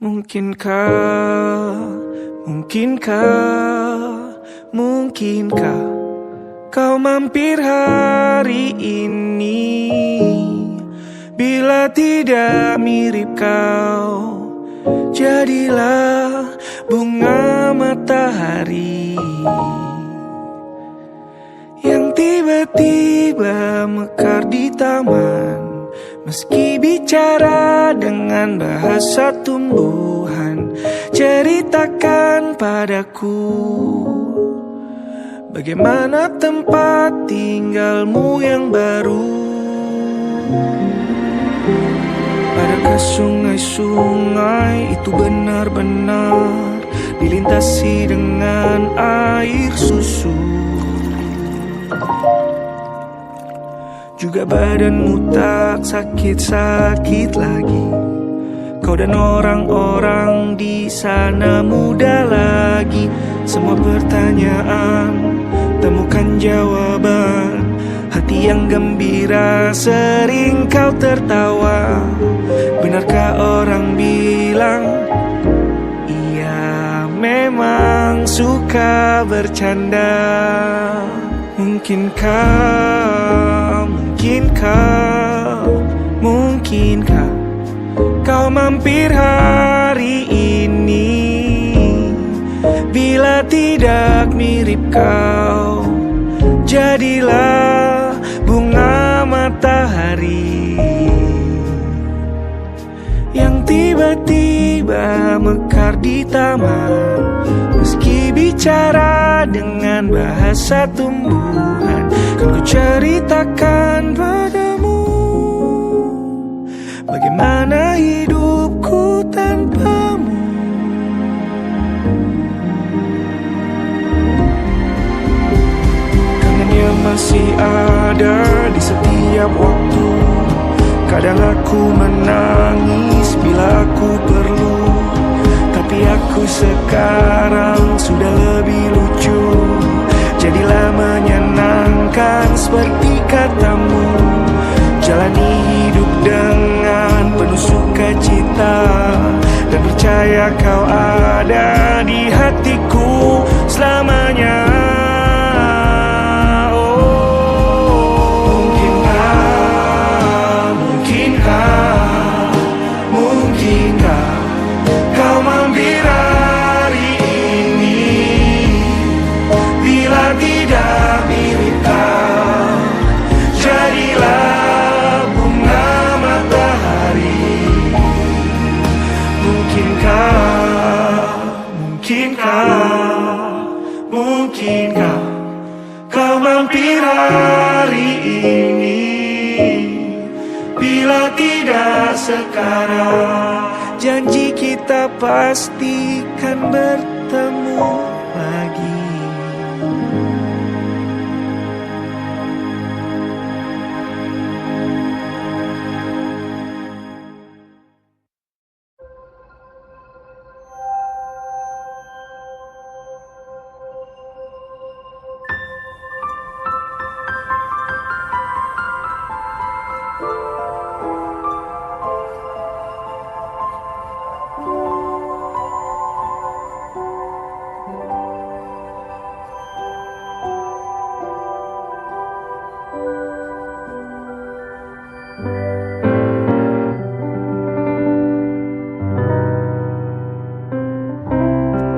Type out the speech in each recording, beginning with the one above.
Mungkinkah kau mampir hari ini? Bila tidak mirip kau, jadilah bunga matahari yang tiba-tiba mekar di taman. Meski bicara dengan bahasa tumbuhan, ceritakan padaku bagaimana tempat tinggalmu yang baru. Adakah sungai-sungai itu benar-benar dilintasi dengan air susu? Juga badanmu tak sakit-sakit lagi. Kau dan orang-orang di sana muda lagi. Semua pertanyaan temukan jawaban. Hati yang gembira sering kau tertawa. Benarkah orang bilang ia memang suka bercanda? Mungkinkah kau mampir hari ini? Bila tidak mirip kau, jadilah bunga matahari yang tiba-tiba mekar di taman. Meski bicara dengan bahasa tumbuhan, kan ku ceritakan padamu bagaimana hidupku tanpamu. Kangennya masih ada di setiap waktu. Kadang aku menangis bila aku perlu, tapi aku sekarang sudah lebih lucu. Jadilah menyenangkan seperti katamu. Jalani hidup dengan penuh sukacita, dan percaya kau ada di hatiku selamanya. Mungkinkah kau mampir hari ini? Bila tidak mirip kau, jadilah bunga matahari. Mungkinkah kau mampir hari ini? Bila tidak sekarang, janji kita pastikan bertemu lagi.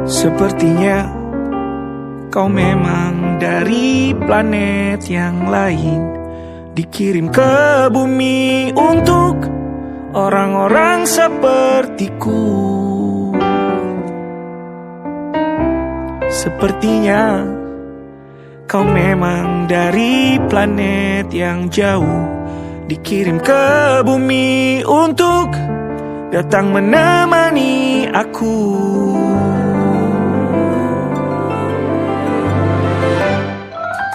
Sepertinya kau memang dari planet yang lain, dikirim ke bumi untuk orang-orang sepertiku. Sepertinya kau memang dari planet yang jauh, dikirim ke bumi untuk datang menemani aku.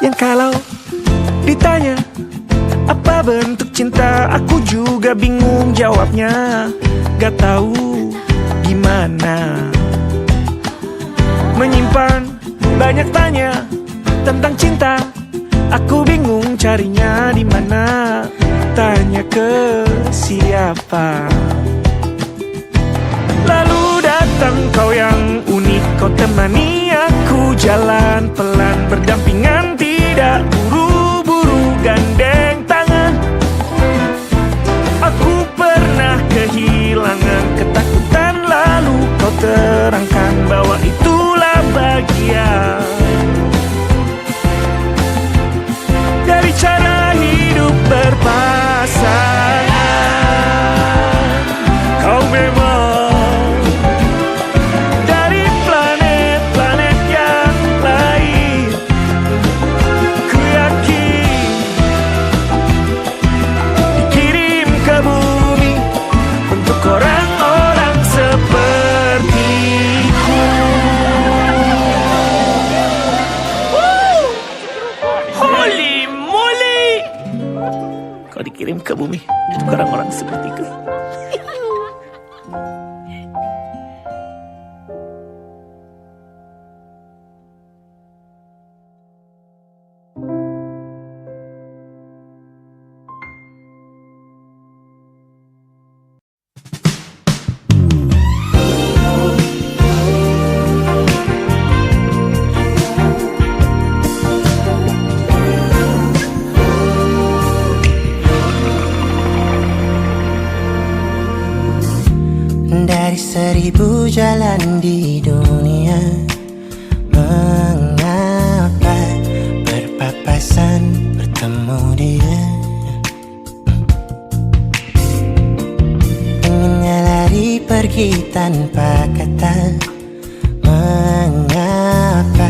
Yang kalau ditanya apa bentuk cinta, aku juga bingung jawabnya. Gak tahu gimana. Menyimpan banyak tanya tentang cinta, aku bingung carinya di mana. Tanya ke siapa? Lalu Tentang kau yang unik, kau temani aku jalan pelan berdampingan, tidak buru-buru gandeng tangan. Aku pernah kehilangan ketakutan, lalu kau terangkan bahwa itulah bahagia. Dari cara hidup berpasangan, kau memang dari planet-planet yang lain. Ku yakin dikirim ke bumi untuk orang-orang sepertiku. Holy moly! Kau dikirim ke bumi untuk orang-orang sepertiku. Dari 1000 jalan di dunia, mengapa berpapasan bertemu dia? Inginnya lari pergi tanpa kata, mengapa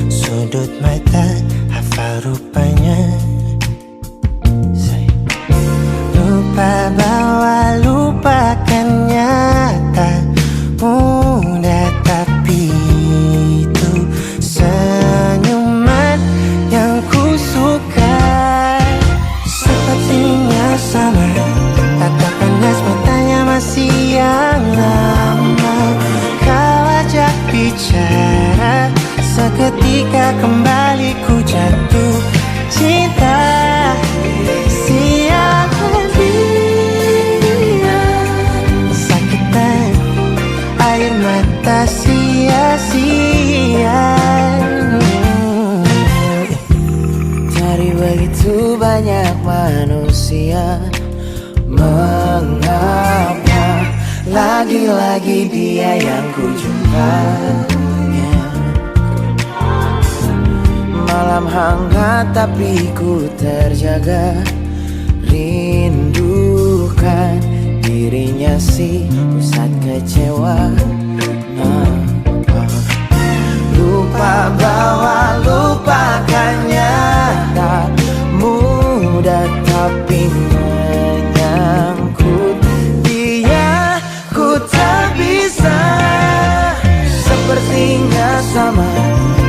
sudut mata hafal rupanya? Lupa bahwa lupakannya tak mudah, tapi itu senyuman yang ku suka. Sepertinya sama, tatapan panas matanya masih yang lama. Kau ajak bicara, seketika kembali ku jatuh cinta. Sialan dia, sakitan air mata sia-sia. Dari begitu banyak manusia, mengapa lagi-lagi dia yang ku jumpa? Malam hangat tapi ku terjaga, rindukan dirinya si pusat kecewa. Lupa bahwa lupakannya tak mudah, tapi menyangkut dia ku tak bisa. Sepertinya sama,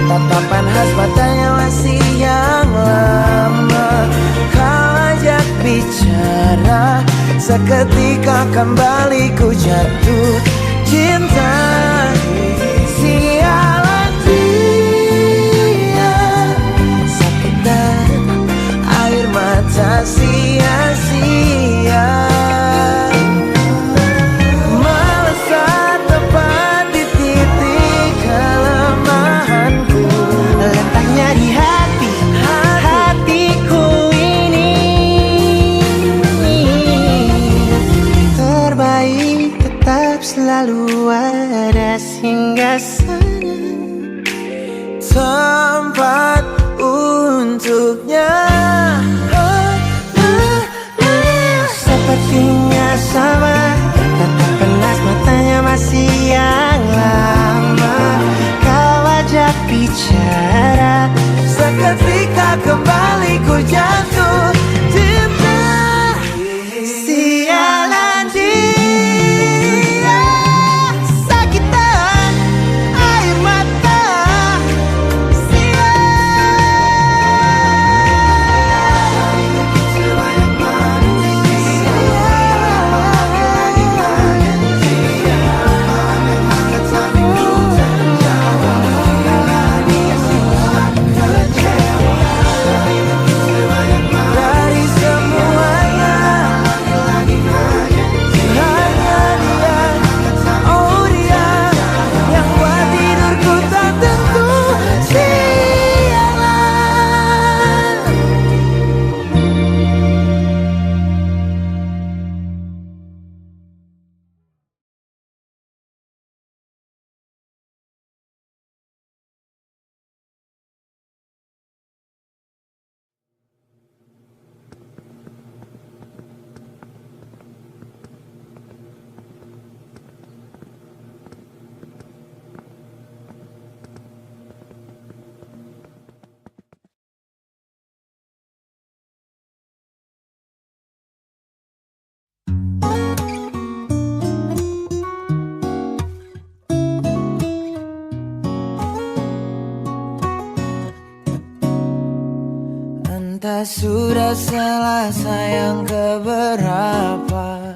tatapan khas matanya masih yang lama. Kau ajak bicara, seketika kembali ku jatuh cinta. Sialan dia, sakitan air mata sia-sia. Melesat tepat di titik kelemahanku, letaknya di hatiku ini. Terbaik tetap selalu ada singgasana, tempat untuknya. Sepertinya sama, tetap panas matanya masih yang lama. Kau ajak bicara, seketika kembali ku jatuh cinta. Sialan dia, sakitan air mata sia. sudah selesai yang keberapa?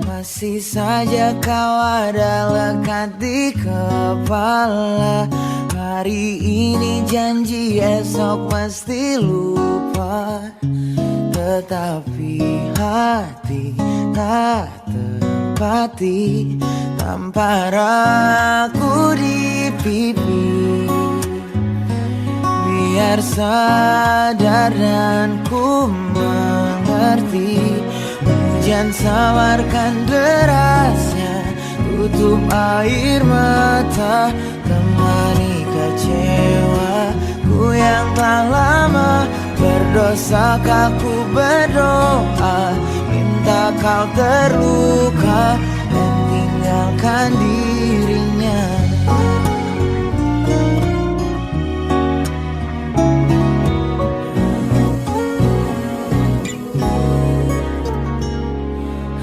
Masih saja kau ada lekat di kepala. Hari ini janji, esok pasti lupa. Tetapi hati tak terpati tanpa ragu di pipi. Biar sadar dan ku mengerti, hujan samarkan derasnya, tutup air mata, temani kecewa ku yang telah lama berdosa. Ku berdoa, minta kau terluka dan tinggalkan dirinya.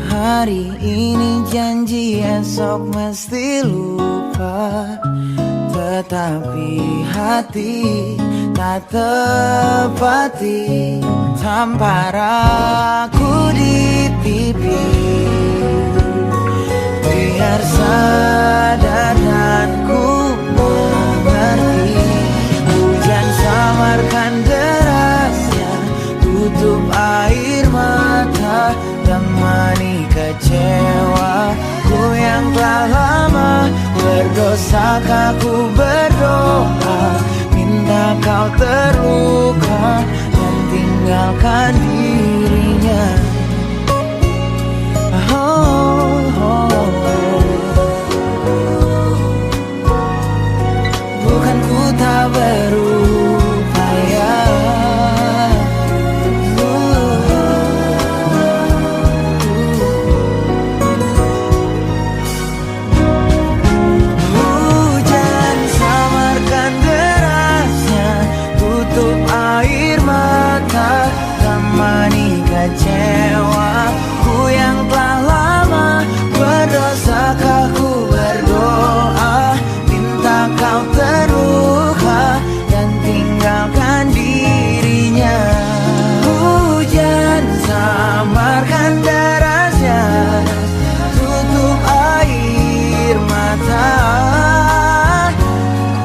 Hari ini janji, esok mesti lupa. Tetapi hati tak tepati tanpa ragu di pipi. Biar sadar dan ku mengerti, hujan samarkan derasnya, tutup air mata, temani kecewa ku yang telah lama berdosa. Ku berdoa, minta kau terluka dan tinggalkan dirinya. Bukan ku tak berupaya, hujan samarkan derasnya, tutup air mata, temani kecewa ku yang telah lama berdosa. Ku berdoa, minta kau terluka dan tinggalkan dirinya. Hujan samarkan derasnya, tutup air mata.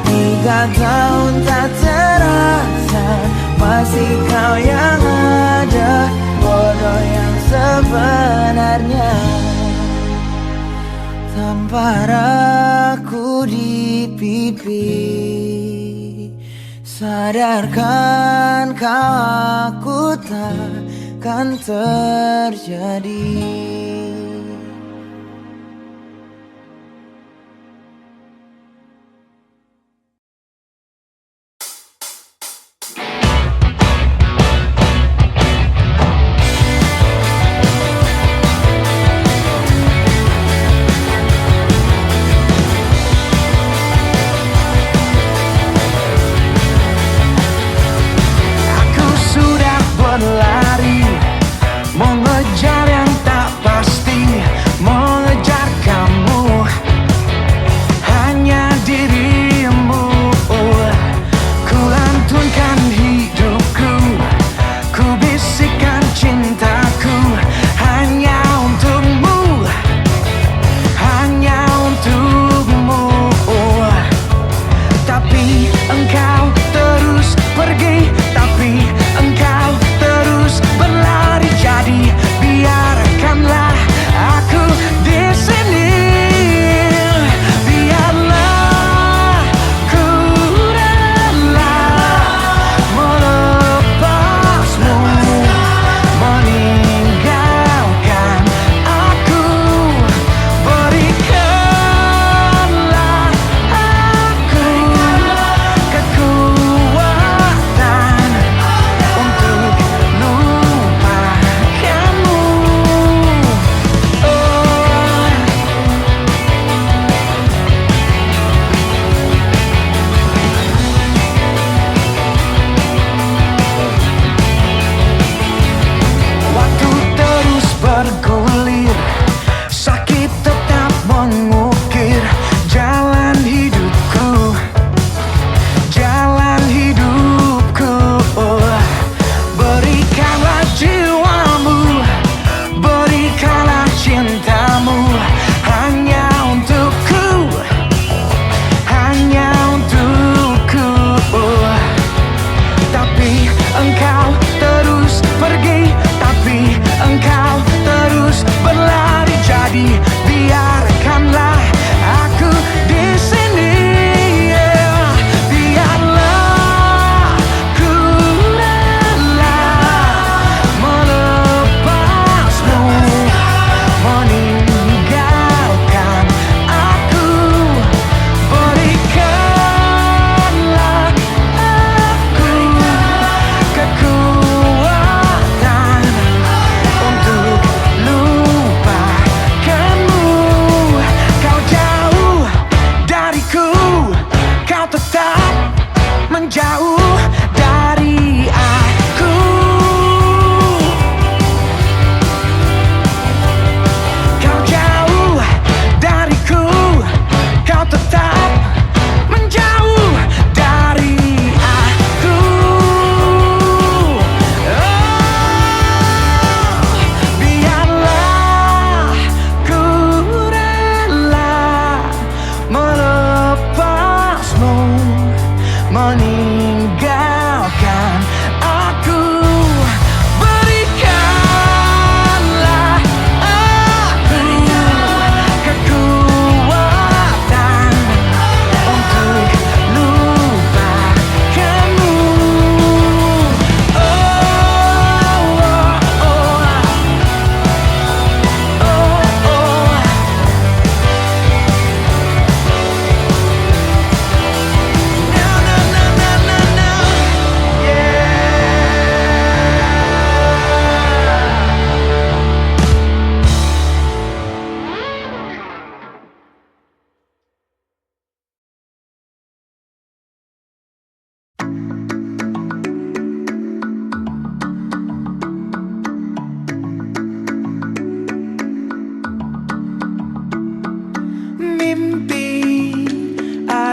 3 tahun tak terasa, masih kau yang ada, bodoh yang sebenarnya. Tanpa ragu di pipi, sadarkan kau aku takkan terjadi. Aku sudah berlari, mengejar yang tak pasti.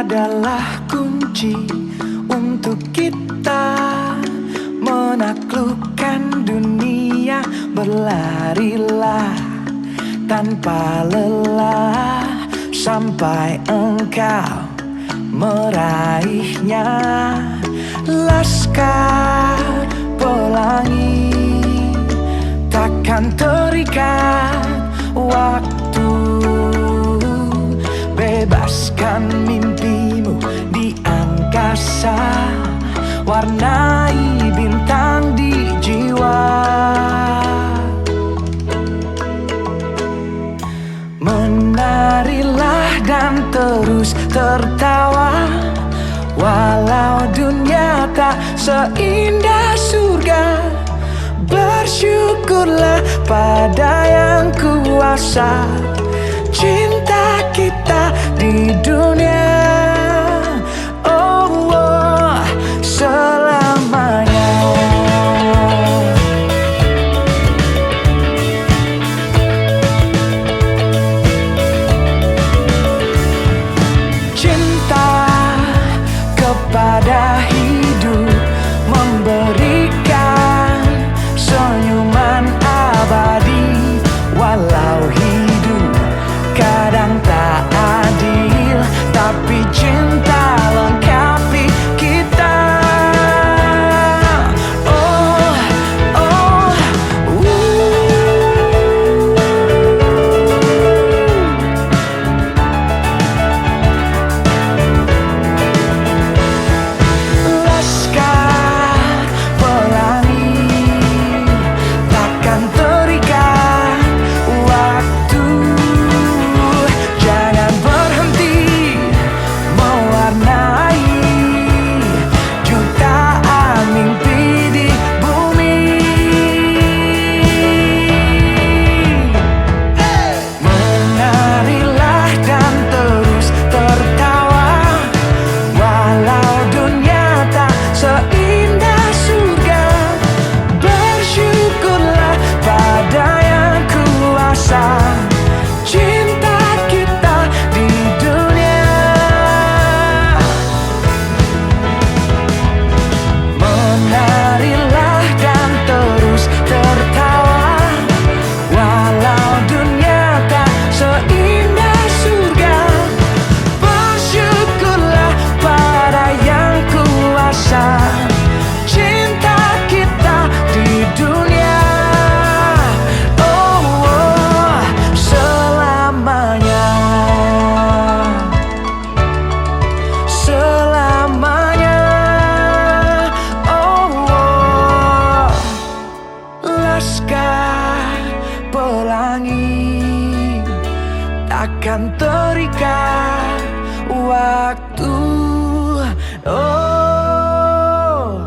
adalah kunci untuk kita menaklukkan dunia. Berlarilah tanpa lelah sampai engkau meraihnya. Laskar Pelangi takkan terikat waktu. Bebaskan mimpimu di angkasa, warnai bintang di jiwa. Menarilah dan terus tertawa, walau dunia tak seindah surga. Bersyukurlah pada yang kuasa, cinta kita di dunia, oh, oh selamanya. Cinta kepada hidup, memberikan senyuman abadi. Walau hidup kadang tak adil, tapi cinta lengkapi kita. Oh, oh, Laskar Pelangi takkan terikat waktu. Jangan berhenti mewarnai jutaan mimpi di bumi. Menarilah dan terus tertawa, walau dunia tak seindah surga. Bersyukurlah pada yang kuasa, cinta kita di dunia. Menarilah dan terus tertawa, walau dunia tak seindah surga. Bersyukurlah pada yang kuasa, cinta kita di dunia, oh, oh selamanya. Selamanya, oh, oh Laskar Pelangi takkan terikat waktu. Oh,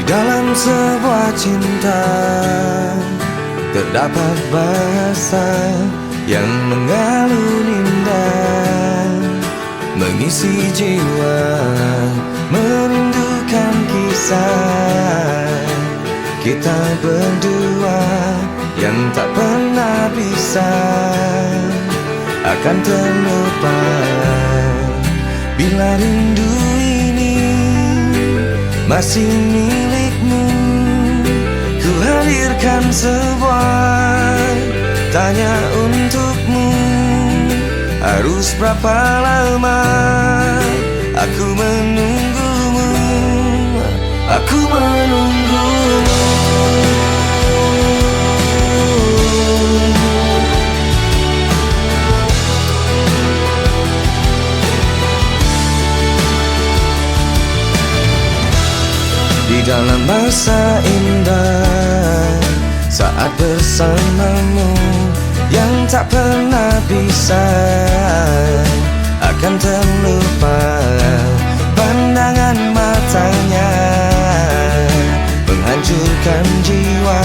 dalam sebuah cinta terdapat bahasa yang mengalun indah, mengisi jiwa, merindukan kisah kita berdua yang tak pernah bisa akan terlupa. Bila rindu ini masih milikmu, ku hadirkan sebuah tanya untukmu. Harus berapa lama aku menunggumu, aku menunggumu. Di dalam masa indah saat bersamamu yang tak pernah bisa akan terlupa. Pandangan matanya menghancurkan jiwa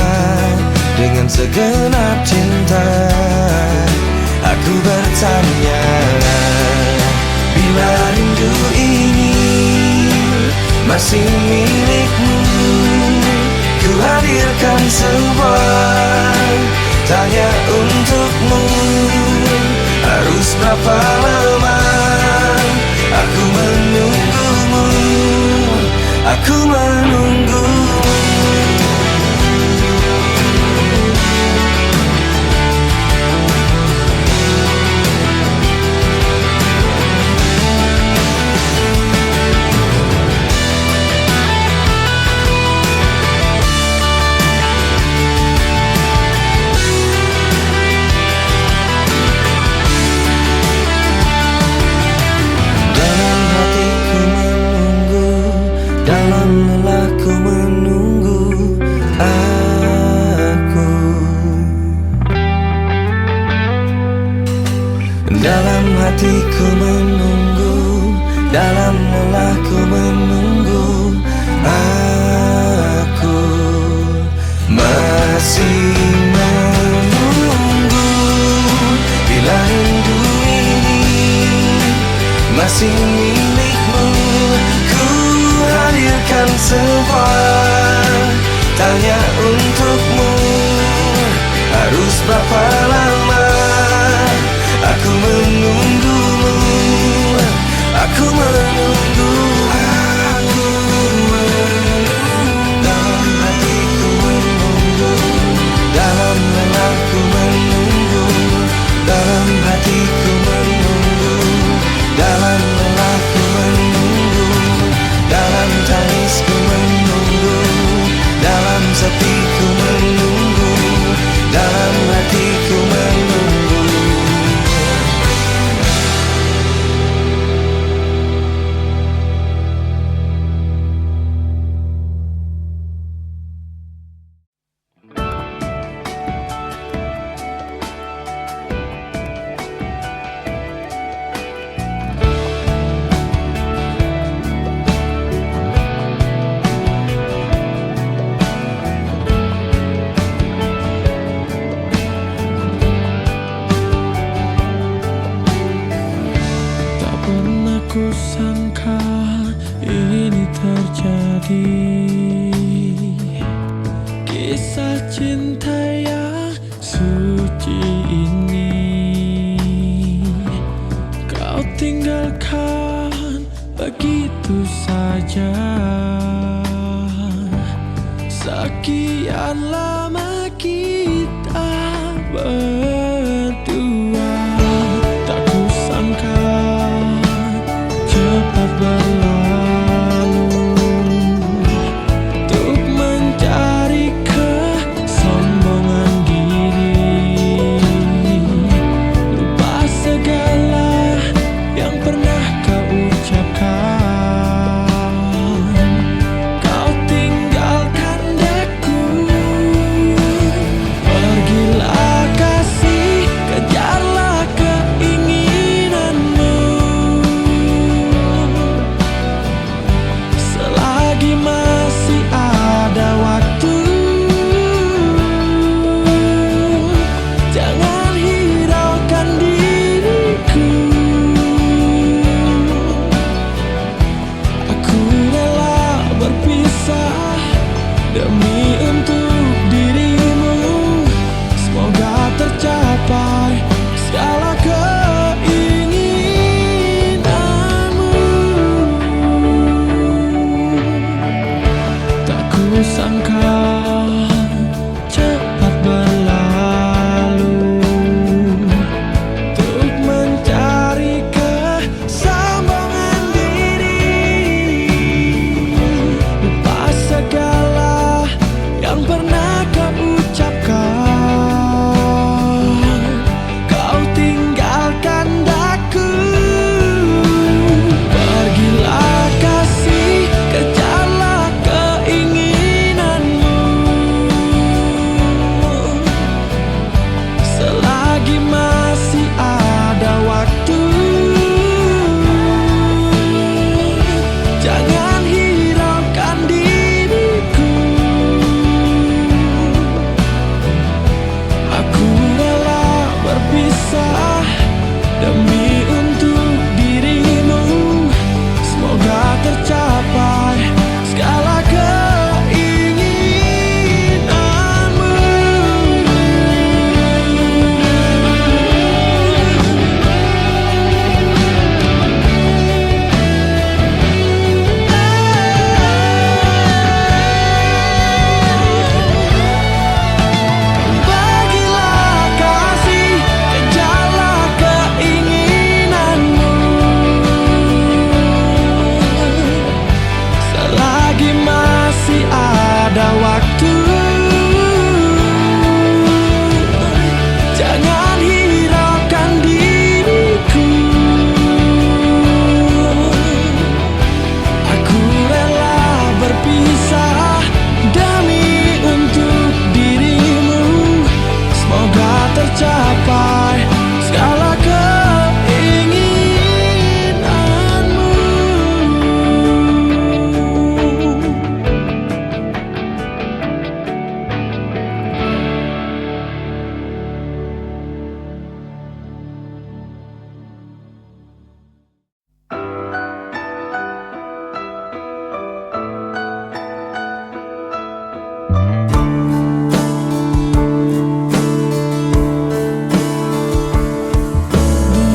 dengan segenap cinta. Aku bertanya, bila rindu ini masih milikmu, ku hadirkan sebuah tanya untukmu. Harus berapa lama aku menunggumu, aku menunggumu. Dalam hatiku menunggu, dalam lelahku menunggu. Aku masih menunggu. Bila rindu ini masih milikmu, ku hadirkan sebuah tanya untukmu. Harus berapa lama aku menunggumu, aku menunggu. Aku menunggu, dalam hatiku menunggu, dalam lelahku menunggu, dalam hatiku menunggu, dalam lelahku menunggu, dalam tangisku menunggu, dalam sepiku menunggu, dalam hatiku menunggu. Ku sangka ini terjadi, kisah cinta yang suci ini kau tinggalkan begitu saja. Sekian lama kita berdua, tak kusangka cepat berlalu untuk mencari kesombongan diri. Lupa segala yang pernah kau ucapkan. Demi untuk dirimu, semoga tercapai segala keinginanmu. Bagilah kasih, kejarlah keinginanmu. Selagi masih ada waktu, jangan hiraukan diriku. Aku rela berpisah demi untuk dirimu. Semoga tercapai segala keinginanmu.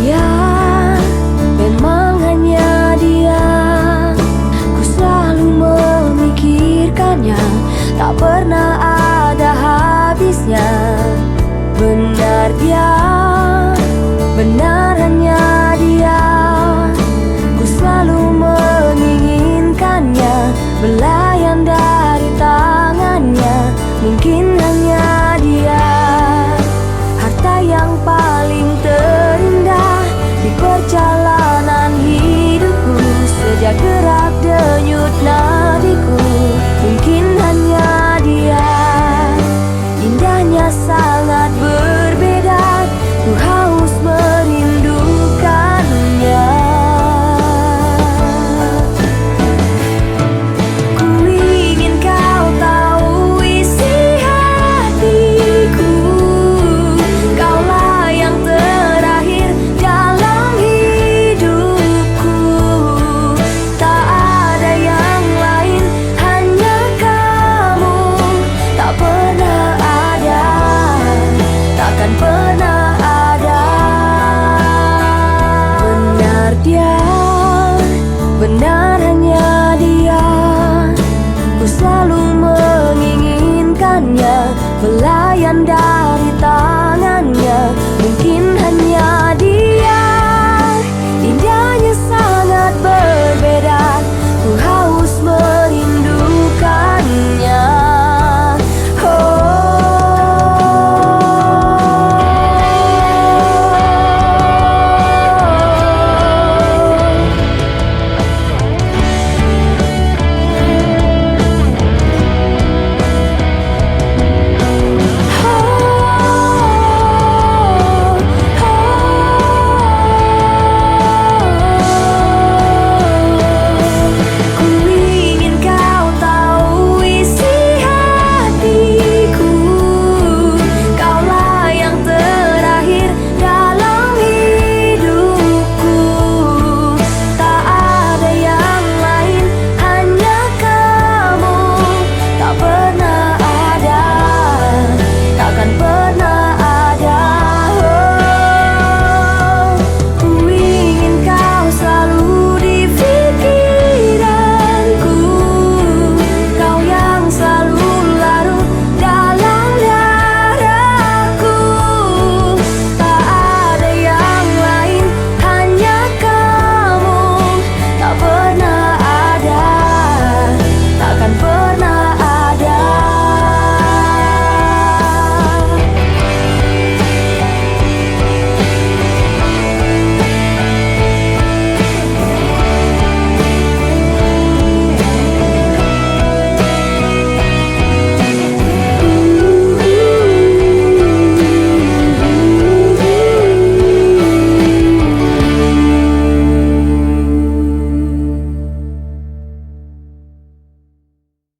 Dia, memang hanya dia. Ku selalu memikirkannya, tak pernah ada habisnya. Benar dia, benar hanya dia. Ku selalu menginginkannya, belayan dari tangannya. Mungkin hanya dia, harta yang paling terindah di perjalanan hidupku. Sejak gerak denyut nadiku, mungkin hanya dia. Indahnya sangat berbeda, ku haus merindukannya. Ku ingin kau tahu isi hatiku. Kaulah yang terakhir dalam hidupku. Tak ada yang lain, hanya kamu. Tak pernah ada, takkan pernah ada. Benar dia, benar hanya dia. Ku selalu menginginkannya, belayan dari tangannya. Mungkin hanya dia, indahnya sangat berbeda. Ku haus merindukannya. Ku ingin kau tahu isi hatiku. Kaulah yang terakhir dalam hidupku. Tak ada yang lain, hanya kamu. Tak pernah ada, takkan pernah ada. Ku ingin kau selalu di pikiranku. Kau yang selalu larut dalam dadaku. Tak ada yang lain, hanya kamu. Tak pernah ada, takkan pernah ada.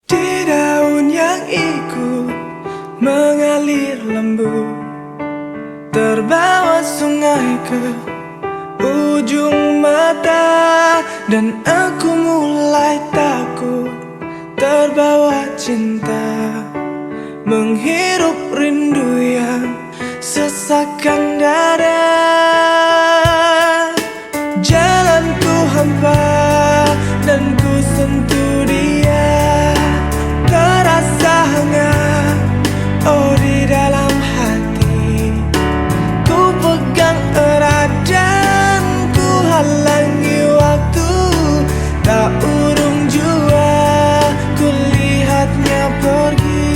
Di daun yang ikut mengalir lembut, terbawa sungai ke ujung mata, dan aku mulai takut terbawa cinta, menghirup rindu yang sesakkan dada. Jalanku hampa dan ku sentuh dia, terasa hangat, oh di dalam hati. Ku pegang erat dan ku halangi waktu, tak urung jua ku lihatnya pergi.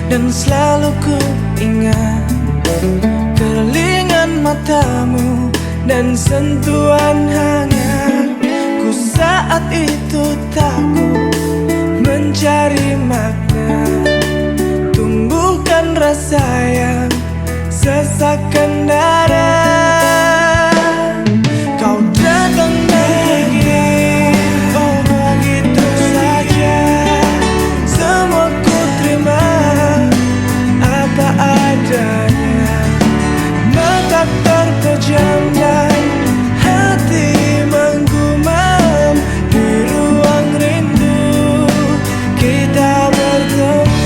Dan selalu ku ingat keringan matamu dan sentuhan hangat. Ku saat itu takut mencari makna, tumbuhkan rasa yang sesakkan dada. Kau datang lagi, oh begitu saja. Semua ku terima apa adanya, mata terpejam dan hati menggumam. Di ruang rindu kita bertemu.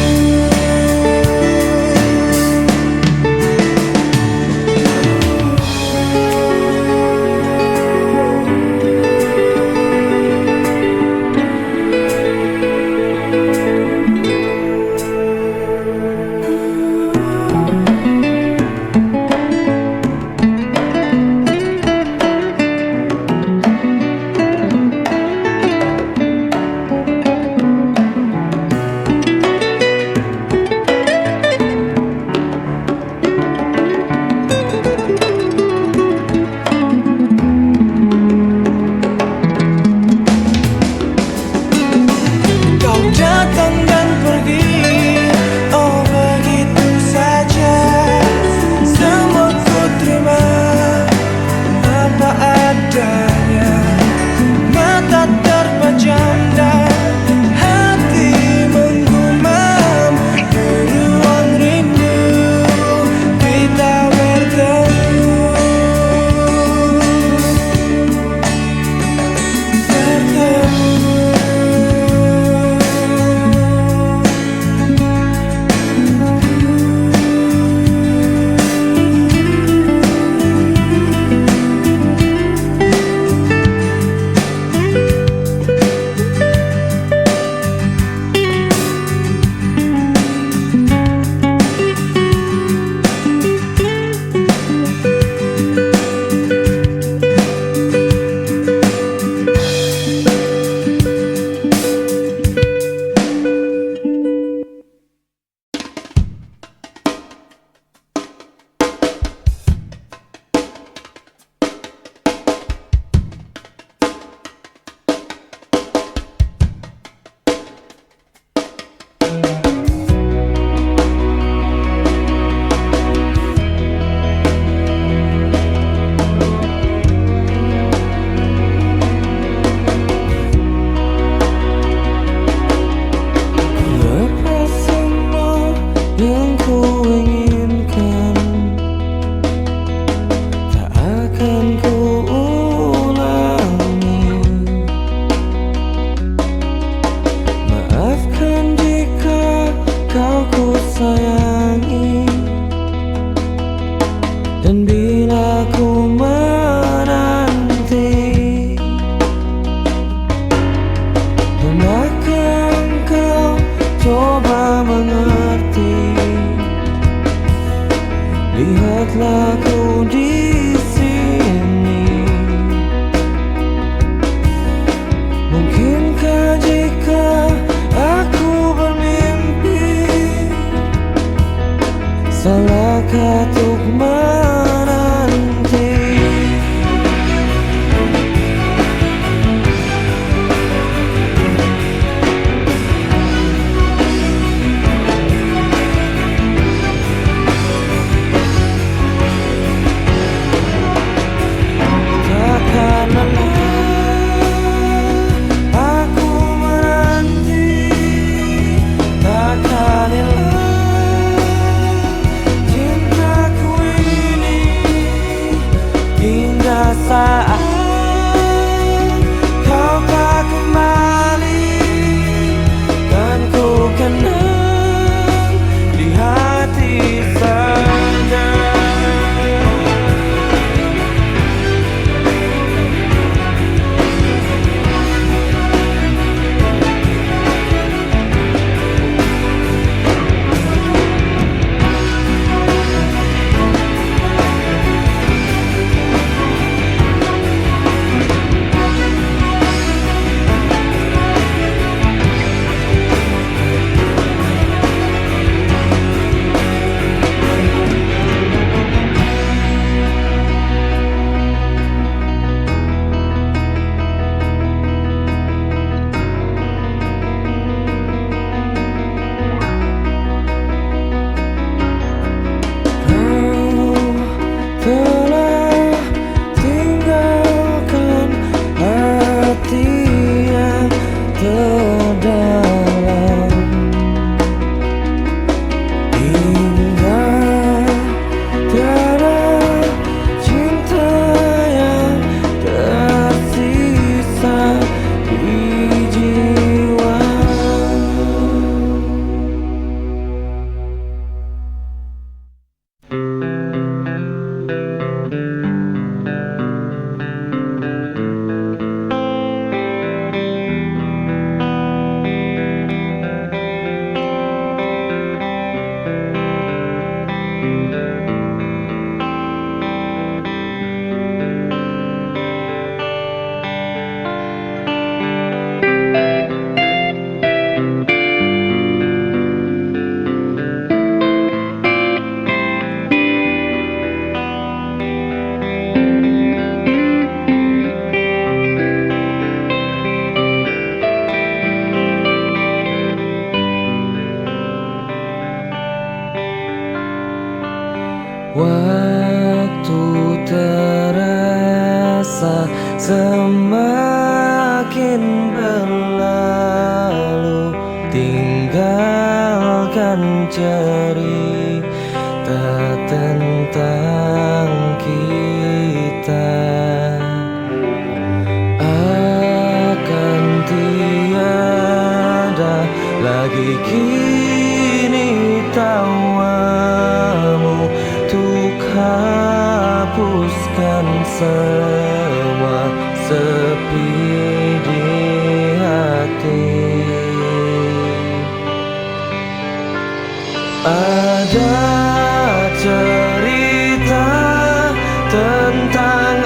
masa semakin berlalu, tinggalkan cerita tentang kita. Akan tiada lagi kini tawamu untuk hapuskan semua sepi di hati. Ada cerita tentang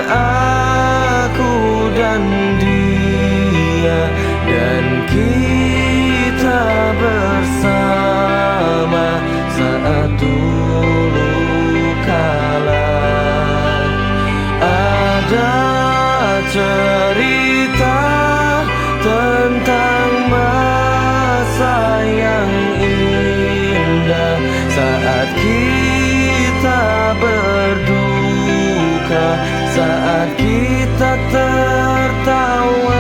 aku dan dia, dan kita bersama saat dulu kala. Ada cerita tentang masa yang indah saat kita berduka, saat kita tertawa.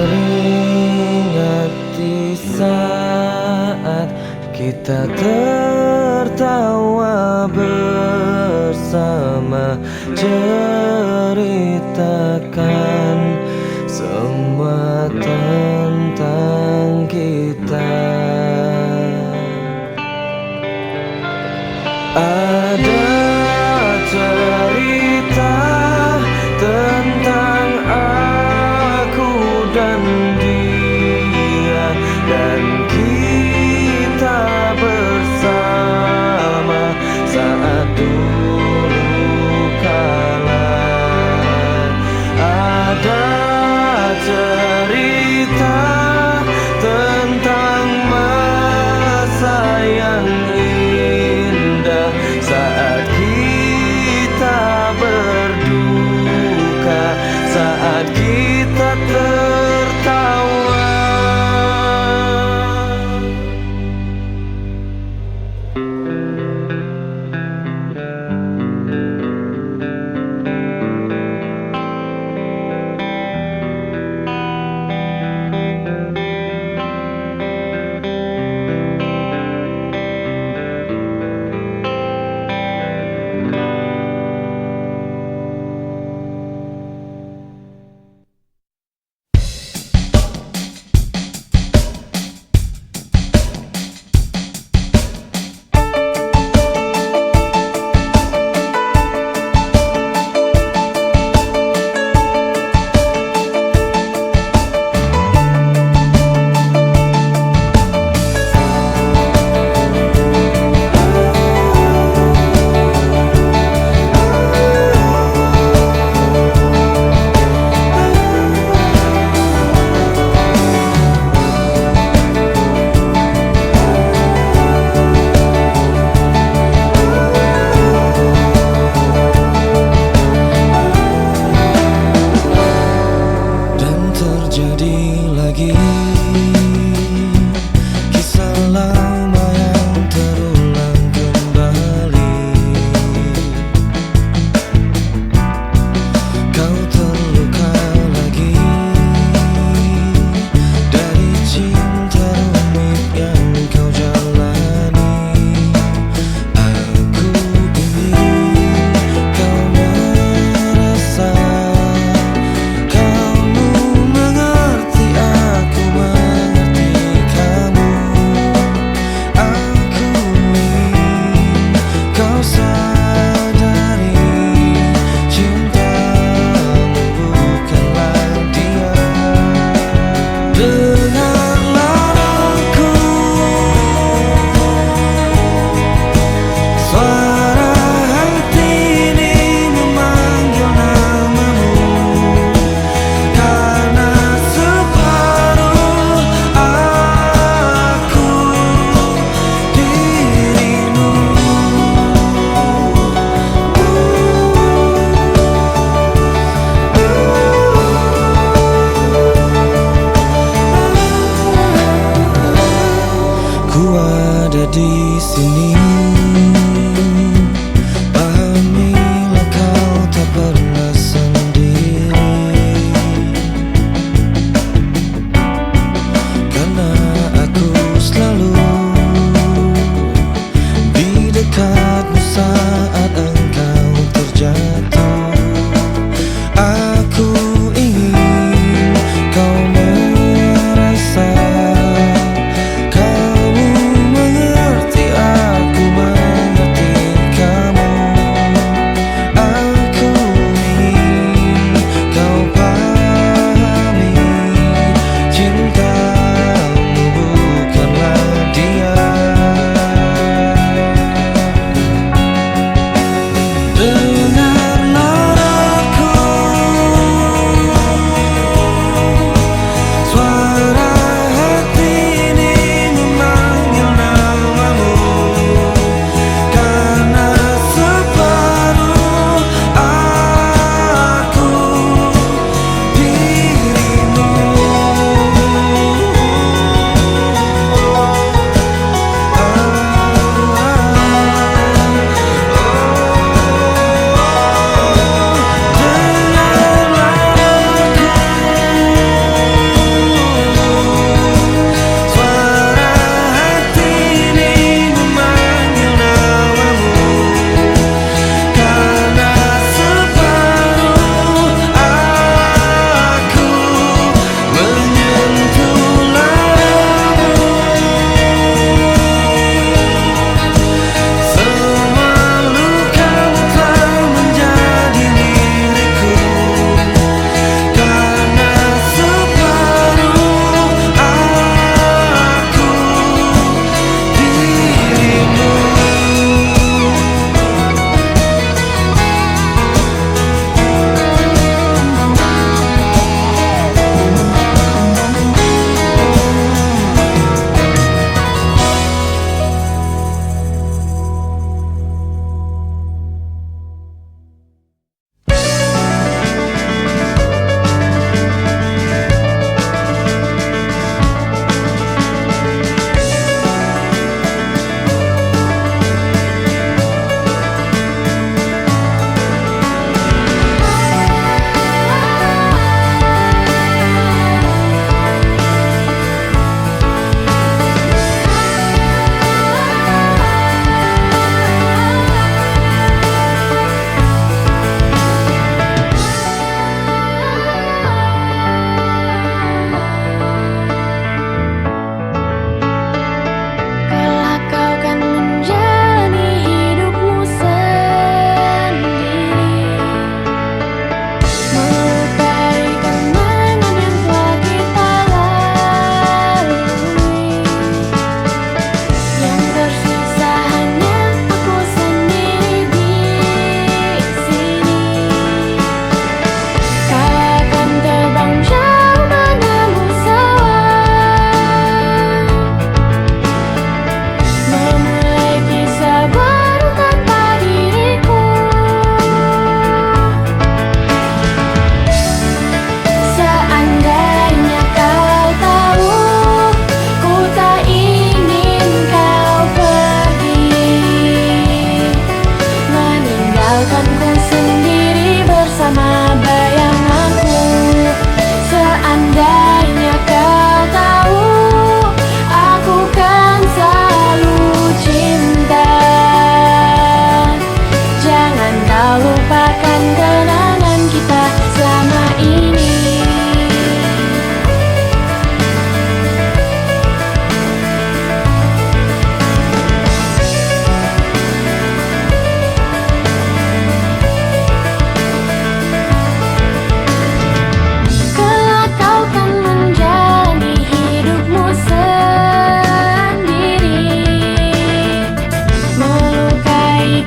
Teringat di saat kita tertawa bersama, ceritakan semua tentang kita. Ada cerita tentang aku dan dia, dan kita bersama saat dulu kala. Ada cerita tentang masa yang indah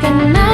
Kenapa